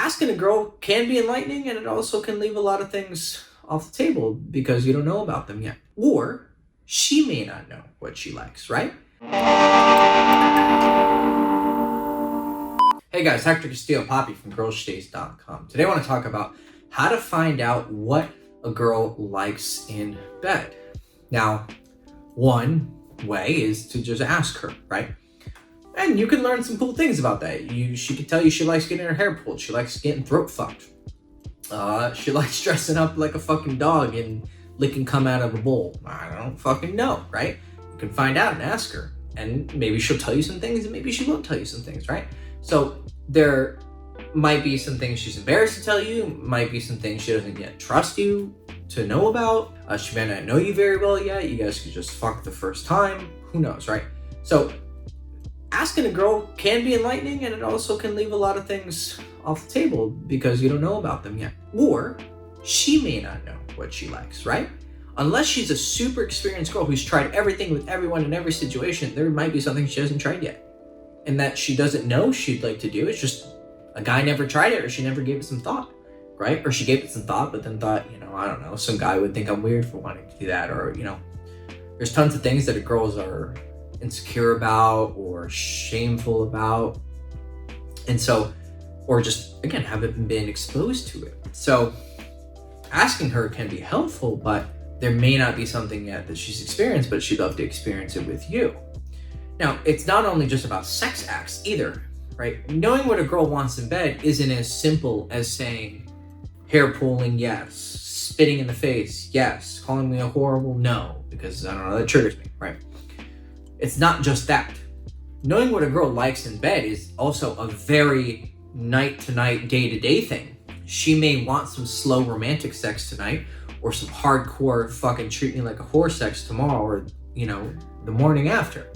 asking a girl can be enlightening, and it also can leave a lot of things off the table because you don't know about them yet. Or she may not know what she likes, right? Hey guys, Hector Castillo Poppy from girlsstays.com. Today I want to talk about how to find out what a girl likes in bed. Now, one way is to just ask her, right? And you can learn some cool things about that. She could tell you she likes getting her hair pulled. She likes getting throat fucked. She likes dressing up like a fucking dog and licking cum out of a bowl. I don't fucking know, right? You can find out and ask her. And maybe she'll tell you some things and maybe she won't tell you some things, right? So there might be some things she's embarrassed to tell you, might be some things she doesn't yet trust you to know about. She may not know you very well yet. You guys could just fuck the first time. Who knows, right? So asking a girl can be enlightening, and it also can leave a lot of things off the table because you don't know about them yet. Or she may not know what she likes, right? Unless she's a super experienced girl who's tried everything with everyone in every situation, there might be something she hasn't tried yet and that she doesn't know she'd like to do. It's just a guy never tried it, or she never gave it some thought, right? Or she gave it some thought, but then thought, I don't know, some guy would think I'm weird for wanting to do that. Or, there's tons of things that girls are insecure about or shameful about. And so, or just, again, haven't been exposed to it. So asking her can be helpful, but there may not be something yet that she's experienced, but she'd love to experience it with you. Now, it's not only just about sex acts either, right? Knowing what a girl wants in bed isn't as simple as saying hair pulling, yes, spitting in the face, yes, calling me a horrible, no, because I don't know, that triggers me, right? It's not just that. Knowing what a girl likes in bed is also a very night-to-night, day-to-day thing. She may want some slow romantic sex tonight, or some hardcore fucking treat me like a whore sex tomorrow, or, the morning after.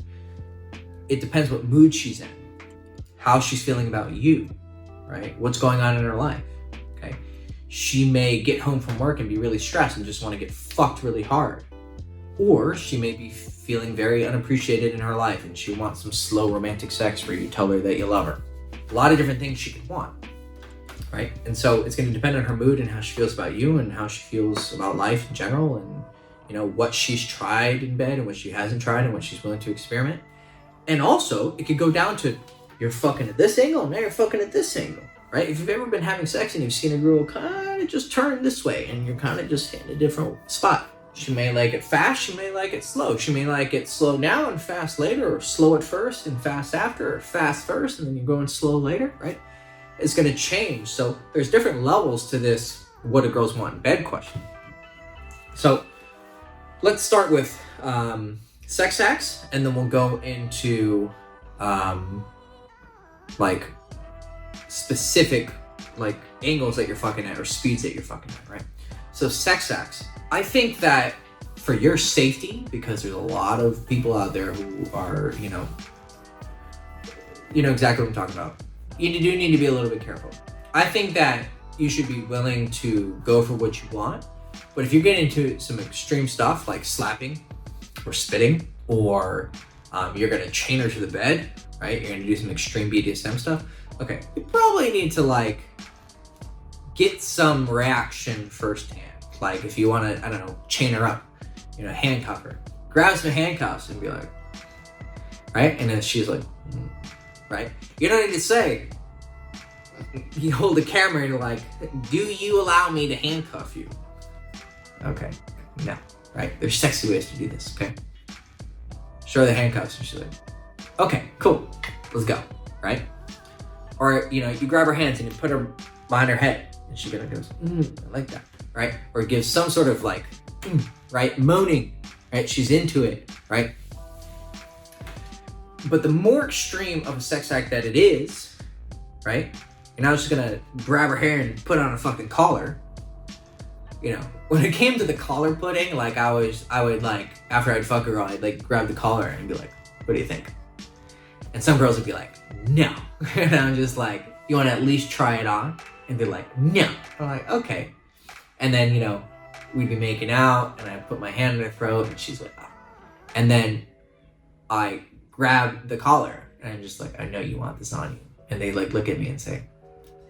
It depends what mood she's in, how she's feeling about you, right? What's going on in her life, okay? She may get home from work and be really stressed and just want to get fucked really hard. Or she may be feeling very unappreciated in her life and she wants some slow romantic sex where you tell her that you love her. A lot of different things she could want, right? And so it's going to depend on her mood and how she feels about you and how she feels about life in general, and what she's tried in bed and what she hasn't tried and what she's willing to experiment. And also, it could go down to you're fucking at this angle and now you're fucking at this angle, right? If you've ever been having sex and you've seen a girl kind of just turn this way and you're kind of just in a different spot. She may like it fast, she may like it slow. She may like it slow now and fast later, or slow at first and fast after, or fast first and then you're going slow later, right? It's going to change. So there's different levels to this what do girls want in bed question. So let's start with sex acts, and then we'll go into like specific like angles that you're fucking at or speeds that you're fucking at, right? So sex acts. I think that for your safety, because there's a lot of people out there who are, you know exactly what I'm talking about. You do need to be a little bit careful. I think that you should be willing to go for what you want, but if you get into some extreme stuff like slapping or spitting, or you're gonna chain her to the bed, right? You're gonna do some extreme BDSM stuff. Okay, you probably need to like get some reaction firsthand. Like if you wanna, I don't know, chain her up, handcuff her, grab some handcuffs and be like, right? And then she's like, right? You don't need to say, you hold the camera and you're like, do you allow me to handcuff you? Okay, no, right? There's sexy ways to do this, okay? Show her the handcuffs and she's like, okay, cool, let's go, right? Or, you grab her hands and you put her behind her head and she kind of goes, I like that, right? Or gives some sort of like, right? Moaning, right? She's into it, right? But the more extreme of a sex act that it is, right? You're not just gonna grab her hair and put on a fucking collar. When it came to the collar putting, like I would like, after I'd fuck a girl, I'd like grab the collar and be like, what do you think? And some girls would be like, no. And I'm just like, you wanna at least try it on? And they're like, no. I'm like, okay. And then, we'd be making out and I put my hand in her throat and she's like, oh. And then I grab the collar and I'm just like, I know you want this on you. And they like look at me and say,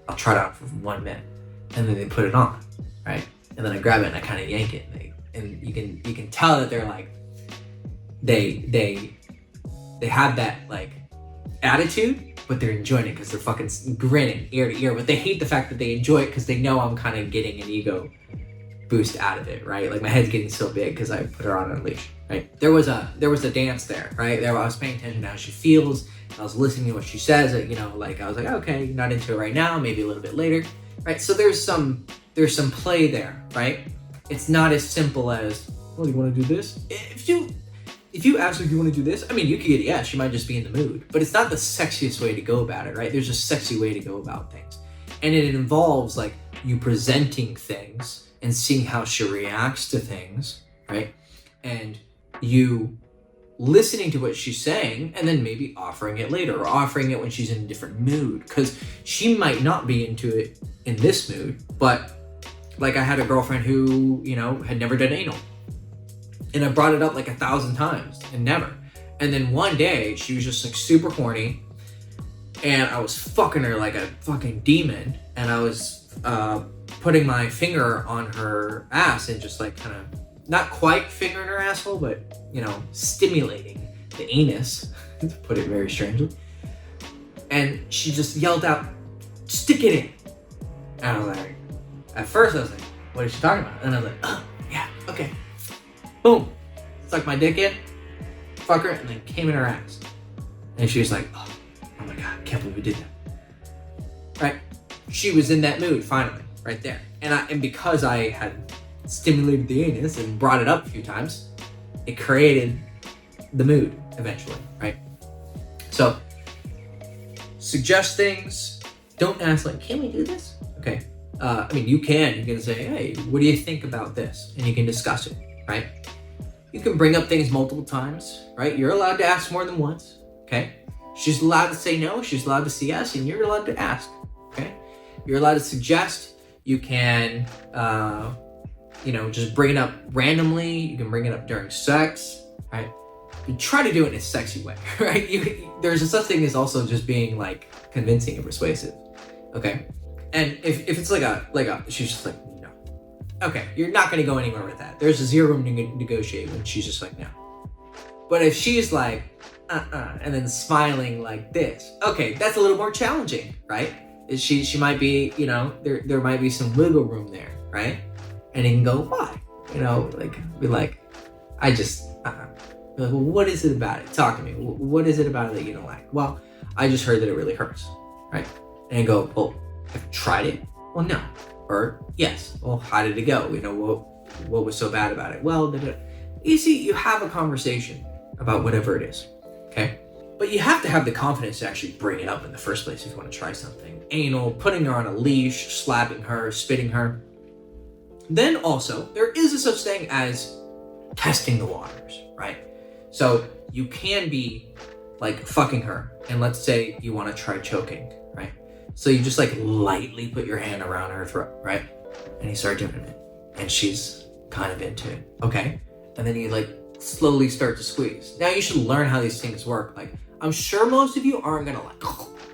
I'll try it out for 1 minute. And then they put it on, right? And then I grab it and I kind of yank it, and you can tell that they're like, they have that like attitude, but they're enjoying it because they're fucking grinning ear to ear. But they hate the fact that they enjoy it because they know I'm kind of getting an ego boost out of it, right? Like my head's getting so big because I put her on a leash, right? There was a dance there, right? There I was paying attention to how she feels. I was listening to what she says. You know, like I was like, okay, not into it right now, maybe a little bit later, right? So there's some play there, right? It's not as simple as, oh, you want to do this? If you ask her if you want to do this, I mean, you could get a yes, she might just be in the mood, but it's not the sexiest way to go about it, right? There's a sexy way to go about things. And it involves like you presenting things and seeing how she reacts to things, right? And you listening to what she's saying and then maybe offering it later or offering it when she's in a different mood, because she might not be into it in this mood. But like I had a girlfriend who, you know, had never done anal. And I brought it up like 1,000 times and never. And then one day she was just like super horny and I was fucking her like a fucking demon. And I was putting my finger on her ass and just like kind of, not quite fingering her asshole, but, you know, stimulating the anus, to put it very strangely. And she just yelled out, stick it in. And I was like, at first I was like, what is she talking about? And I was like, oh, yeah, okay. Boom, stuck my dick in, fuck her, and then came in her ass. And she was like, oh my God, I can't believe we did that. Right? She was in that mood finally, right there. And because I had stimulated the anus and brought it up a few times, it created the mood eventually, right? So, suggest things. Don't ask like, can we do this? Okay. I mean, you can say, hey, what do you think about this? And you can discuss it, right? You can bring up things multiple times, right? You're allowed to ask more than once, okay? She's allowed to say no, she's allowed to say yes, and you're allowed to ask, okay? You're allowed to suggest. You can, you know, just bring it up randomly. You can bring it up during sex, right? You try to do it in a sexy way, right? There's a such thing as also just being like convincing and persuasive, okay? And if it's like she's just like, no. Okay, you're not gonna go anywhere with that. There's zero room to negotiate when she's just like, no. But if she's like, and then smiling like this, okay, that's a little more challenging, right? She might be, you know, there might be some wiggle room there, right? And you can go, why? You know, like, be like, I just, Be like, well, what is it about it? Talk to me. What is it about it that you don't like? Well, I just heard that it really hurts, right? And you go, well, have you tried it? Well, no. Or yes. Well, how did it go? You know, what was so bad about it? Well, you see, you have a conversation about whatever it is, okay? But you have to have the confidence to actually bring it up in the first place if you want to try something. Anal, putting her on a leash, slapping her, spitting her. Then also, there is a such thing as testing the waters, right? So you can be like fucking her, and let's say you want to try choking, right? So you just like lightly put your hand around her throat, right? And you start doing it, and she's kind of into it, okay? And then you like slowly start to squeeze. Now you should learn how these things work. Like, I'm sure most of you aren't gonna like,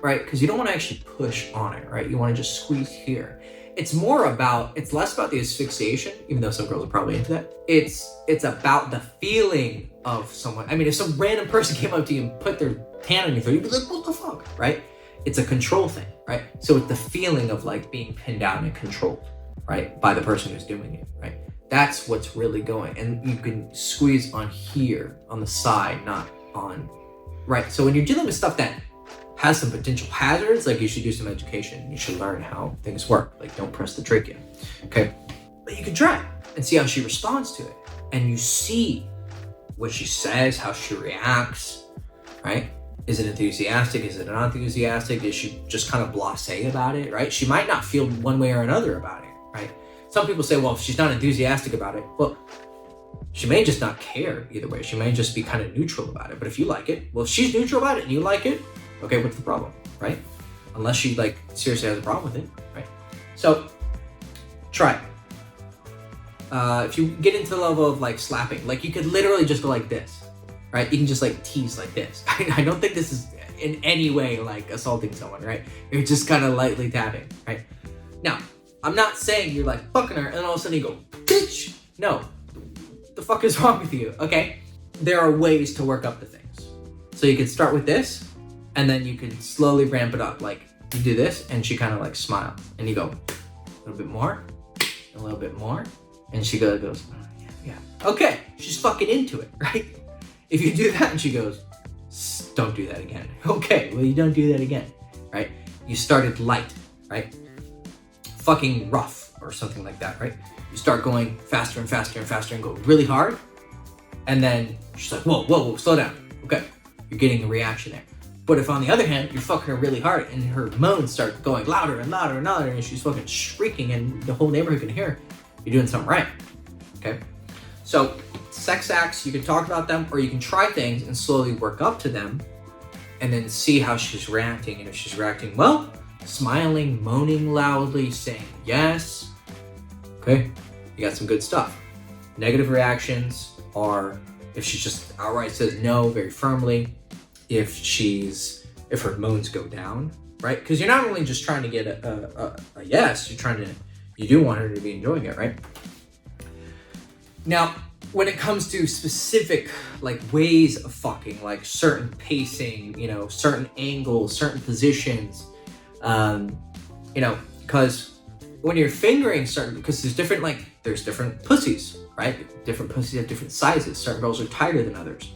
right? Because you don't want to actually push on it, right? You want to just squeeze here. It's less about the asphyxiation, even though some girls are probably into that. It's about the feeling of someone. I mean, if some random person came up to you and put their hand on your throat, you'd be like, what the fuck, right? It's a control thing, right? So it's the feeling of like being pinned down and controlled, right? By the person who's doing it, right? That's what's really going. And you can squeeze on here, on the side, not on, right? So when you're dealing with stuff that has some potential hazards, like you should do some education. You should learn how things work. Like, don't press the trachea, okay? But you can try and see how she responds to it. And you see what she says, how she reacts, right? Is it enthusiastic? Is it not enthusiastic? Is she just kind of blasé about it, right? She might not feel one way or another about it, right? Some people say, well, if she's not enthusiastic about it, well, she may just not care either way. She may just be kind of neutral about it. But if you like it, well, if she's neutral about it and you like it, okay, what's the problem, right? Unless she like seriously has a problem with it, right? So try it. If you get into the level of like slapping, like you could literally just go like this, right? You can just like tease like this. I don't think this is in any way like assaulting someone, right? You're just kind of lightly tapping, right? Now, I'm not saying you're like fucking her and all of a sudden you go, bitch. No, the fuck is wrong with you, okay? There are ways to work up the things. So you can start with this and then you can slowly ramp it up. Like you do this and she kind of like smiles and you go a little bit more, a little bit more. And she goes, oh, yeah. Okay, she's fucking into it, right? If you do that and she goes, don't do that again. Okay, well you don't do that again, right? You started light, right? Fucking rough or something like that, right? You start going faster and faster and faster and go really hard. And then she's like, whoa, slow down. Okay, you're getting a reaction there. But if on the other hand, you're fucking her really hard and her moans start going louder and louder and louder and she's fucking shrieking and the whole neighborhood can hear her, you're doing something right, okay? So sex acts, you can talk about them or you can try things and slowly work up to them and then see how she's reacting. And if she's reacting well, smiling, moaning loudly, saying yes, okay, you got some good stuff. Negative reactions are if she just outright says no very firmly, if her moans go down, right? Because you're not only just trying to get a yes, you do want her to be enjoying it, right? Now, when it comes to specific like ways of fucking, like certain pacing, you know, certain angles, certain positions, you know, because when you're fingering because there's different pussies, right? Different pussies have different sizes. Certain girls are tighter than others.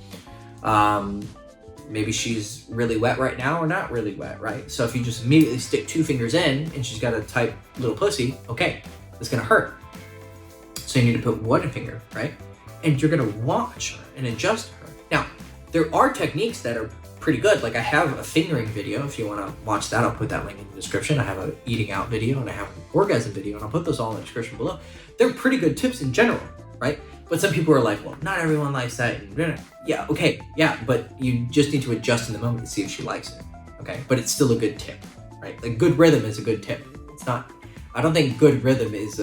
Maybe she's really wet right now or not really wet, right? So if you just immediately stick 2 fingers in and she's got a tight little pussy, okay, it's gonna hurt. So you need to put 1 finger, right? And you're gonna watch her and adjust her. Now, there are techniques that are pretty good. Like I have a fingering video. If you wanna watch that, I'll put that link in the description. I have an eating out video and I have an orgasm video and I'll put those all in the description below. They're pretty good tips in general, right? But some people are like, well, not everyone likes that. Yeah, okay, yeah, but you just need to adjust in the moment to see if she likes it, okay? But it's still a good tip, right? Like good rhythm is a good tip. It's not, I don't think good rhythm is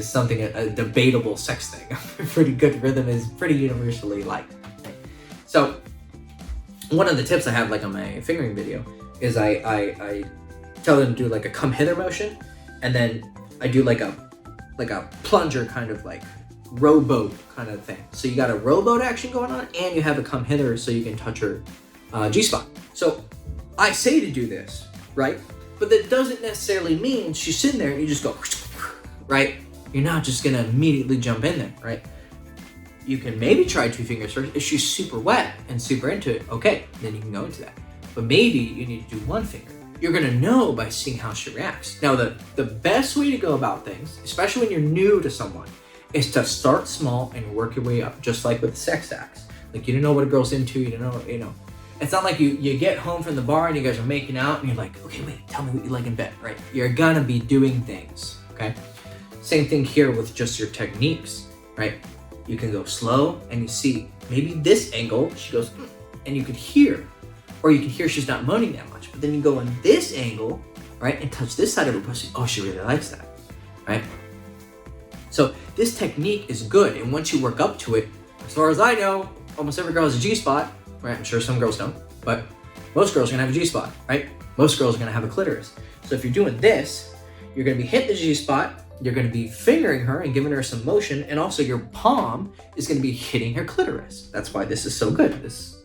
something, a debatable sex thing. Pretty good rhythm is pretty universally liked. Right? So one of the tips I have like on my fingering video is I tell them to do like a come hither motion, and then I do like a plunger kind of like rowboat kind of thing. So you got a rowboat action going on and you have a come hither so you can touch her G-spot. So I say to do this, right? But that doesn't necessarily mean she's sitting there and you just go, right? You're not just gonna immediately jump in there, right? You can maybe try 2 fingers first. If she's super wet and super into it, okay, then you can go into that. But maybe you need to do 1 finger. You're gonna know by seeing how she reacts. Now, the best way to go about things, especially when you're new to someone, is to start small and work your way up, just like with sex acts. Like you don't know what a girl's into, you don't know, you know. It's not like you get home from the bar and you guys are making out and you're like, okay, wait, tell me what you like in bed, right? You're gonna be doing things, okay? Same thing here with just your techniques, right? You can go slow and you see maybe this angle, she goes, and you could hear, or you can hear she's not moaning that much, but then you go in this angle, right? And touch this side of her pussy. Oh, she really likes that, right? So this technique is good. And once you work up to it, as far as I know, almost every girl has a G-spot, right? I'm sure some girls don't, but most girls are gonna have a G-spot, right? Most girls are gonna have a clitoris. So if you're doing this, you're gonna be hitting the G-spot, you're gonna be fingering her and giving her some motion, and also your palm is gonna be hitting her clitoris. That's why this is so good, this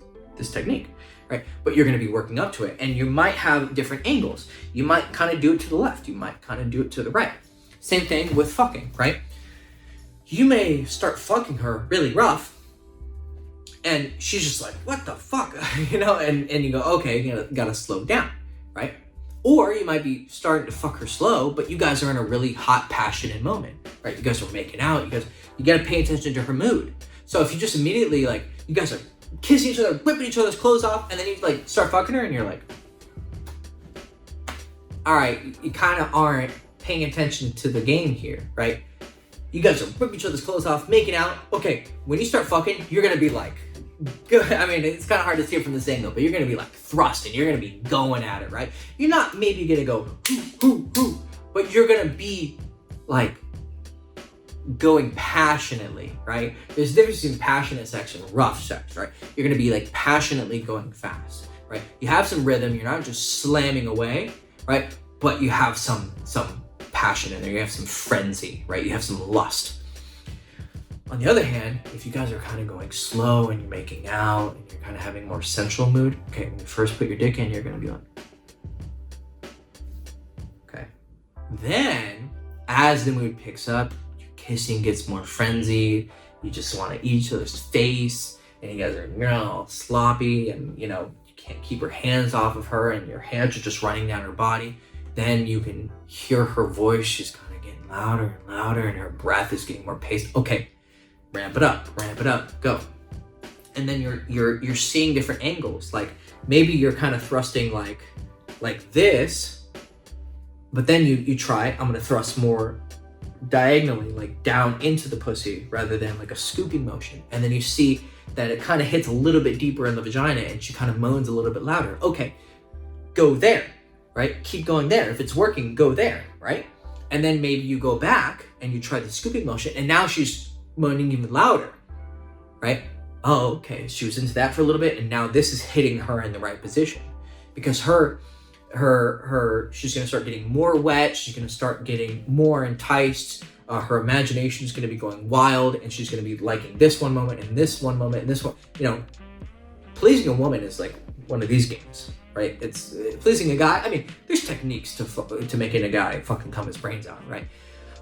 technique, right? But you're gonna be working up to it, and you might have different angles. You might kind of do it to the left, you might kind of do it to the right. Same thing with fucking, right? You may start fucking her really rough, and she's just like, what the fuck? You know, and you go, okay, you gotta slow down, right? Or you might be starting to fuck her slow, but you guys are in a really hot, passionate moment, right? You guys are making out, you gotta pay attention to her mood. So if you just immediately, like, you guys are kissing each other, whipping each other's clothes off, and then you like start fucking her and you're like, all right, you kind of aren't paying attention to the game here, right? You guys are whipping each other's clothes off, making out. Okay, when you start fucking, you're gonna be like, good. I mean, it's kind of hard to see it from this angle, but you're gonna be like thrusting. You're gonna be going at it, right? You're not maybe gonna go hoo, but you're gonna be like going passionately, right? There's a difference between passionate sex and rough sex, right? You're gonna be like passionately going fast. right? You have some rhythm, you're not just slamming away, right? But you have some passion in there, you have some frenzy, right? You have some lust. On the other hand, if you guys are kind of going slow and you're making out and you're kind of having more sensual mood, okay, when you first put your dick in, you're gonna be like, okay. Then, as the mood picks up, your kissing gets more frenzied, you just want to eat each other's face, and you guys are all sloppy, and you can't keep your hands off of her, and your hands are just running down her body. Then you can hear her voice, she's kind of getting louder and louder, and her breath is getting more paced. Okay. Ramp it up, go. And then you're seeing different angles. Like maybe you're kind of thrusting like this, but then you try, I'm gonna thrust more diagonally, like down into the pussy rather than like a scooping motion. And then you see that it kind of hits a little bit deeper in the vagina and she kind of moans a little bit louder. Okay, go there, right? Keep going there. If it's working, go there, right? And then maybe you go back and you try the scooping motion and now she's moaning even louder, right? Oh, okay, she was into that for a little bit and now this is hitting her in the right position because she's gonna start getting more wet, she's gonna start getting more enticed, her imagination is gonna be going wild and she's gonna be liking this one moment and this one moment and this one. Pleasing a woman is like one of these games, right? It's pleasing a guy. I mean, there's techniques to making a guy fucking come his brains out, right?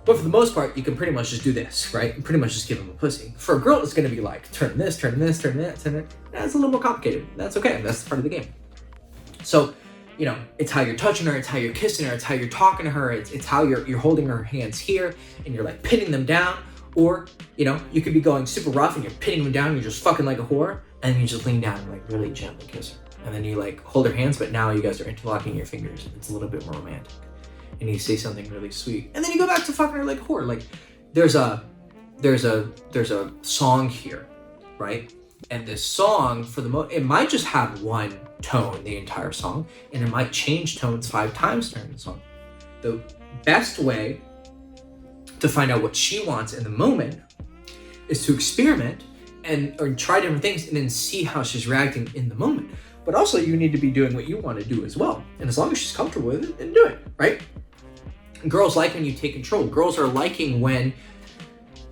But for the most part, you can pretty much just do this, right? And pretty much just give him a pussy. For a girl, it's gonna be like, turn this, turn this, turn that, turn that. That's a little more complicated. That's okay, that's part of the game. So, it's how you're touching her, it's how you're kissing her, it's how you're talking to her, it's how you're holding her hands here and you're like pinning them down. Or, you could be going super rough and you're pinning them down and you're just fucking like a whore. And then you just lean down and like really gently kiss her. And then you like hold her hands, but now you guys are interlocking your fingers and it's a little bit more romantic. And you say something really sweet, and then you go back to fucking her like a whore. Like there's a song here, right? And this song it might just have one tone the entire song, and it might change tones 5 times during the song. The best way to find out what she wants in the moment is to experiment or try different things and then see how she's reacting in the moment. But also you need to be doing what you want to do as well. And as long as she's comfortable with it, then do it, right? Girls like when you take control. Girls are liking when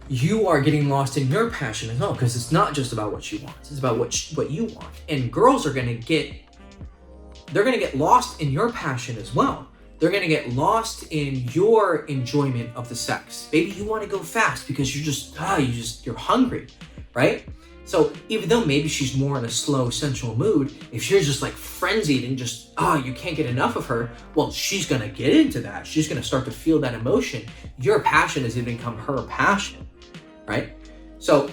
you are getting lost in your passion as well, because it's not just about what she wants, it's about what you want. And girls are gonna get lost in your passion as well. They're gonna get lost in your enjoyment of the sex. Baby, you wanna go fast because you're hungry, right? So even though maybe she's more in a slow, sensual mood, if you're just like frenzied and just, you can't get enough of her, well, she's gonna get into that. She's gonna start to feel that emotion. Your passion has become her passion, right? So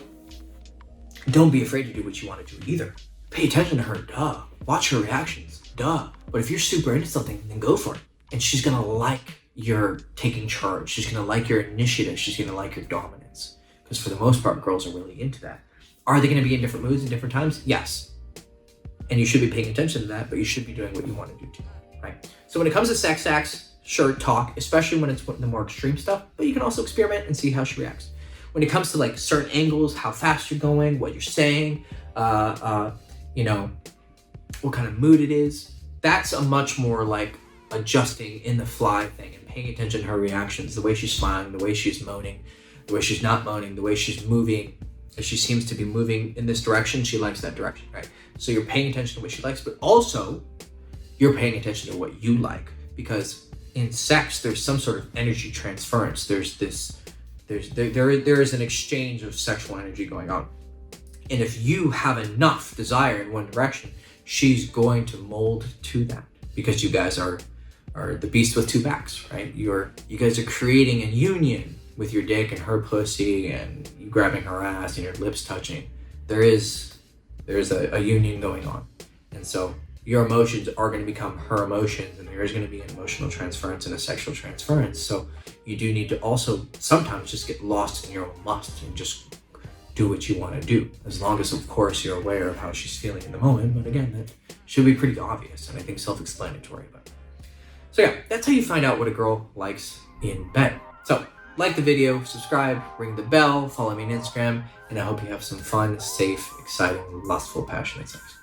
don't be afraid to do what you wanna do either. Pay attention to her, duh. Watch her reactions, duh. But if you're super into something, then go for it. And she's gonna like your taking charge. She's gonna like your initiative. She's gonna like your dominance. Because for the most part, girls are really into that. Are they going to be in different moods in different times? Yes. And you should be paying attention to that, but you should be doing what you want to do too, right? So when it comes to sex acts, sure, talk, especially when it's the more extreme stuff, but you can also experiment and see how she reacts. When it comes to like certain angles, how fast you're going, what you're saying, what kind of mood it is, that's a much more like adjusting in the fly thing and paying attention to her reactions, the way she's smiling, the way she's moaning, the way she's not moaning, the way she's moving. If she seems to be moving in this direction, she likes that direction, right? So you're paying attention to what she likes, but also you're paying attention to what you like, because in sex, there's some sort of energy transference. There is an exchange of sexual energy going on. And if you have enough desire in one direction, she's going to mold to that, because you guys are the beast with 2 backs, right? You guys are creating a union with your dick and her pussy and you grabbing her ass and your lips touching. There's a union going on. And so your emotions are going to become her emotions, and there is going to be an emotional transference and a sexual transference. So you do need to also sometimes just get lost in your own lust and just do what you want to do, as long as of course you're aware of how she's feeling in the moment. But again, that should be pretty obvious and I think self-explanatory. So yeah, that's how you find out what a girl likes in bed. So like the video, subscribe, ring the bell, follow me on Instagram, and I hope you have some fun, safe, exciting, lustful, passionate sex.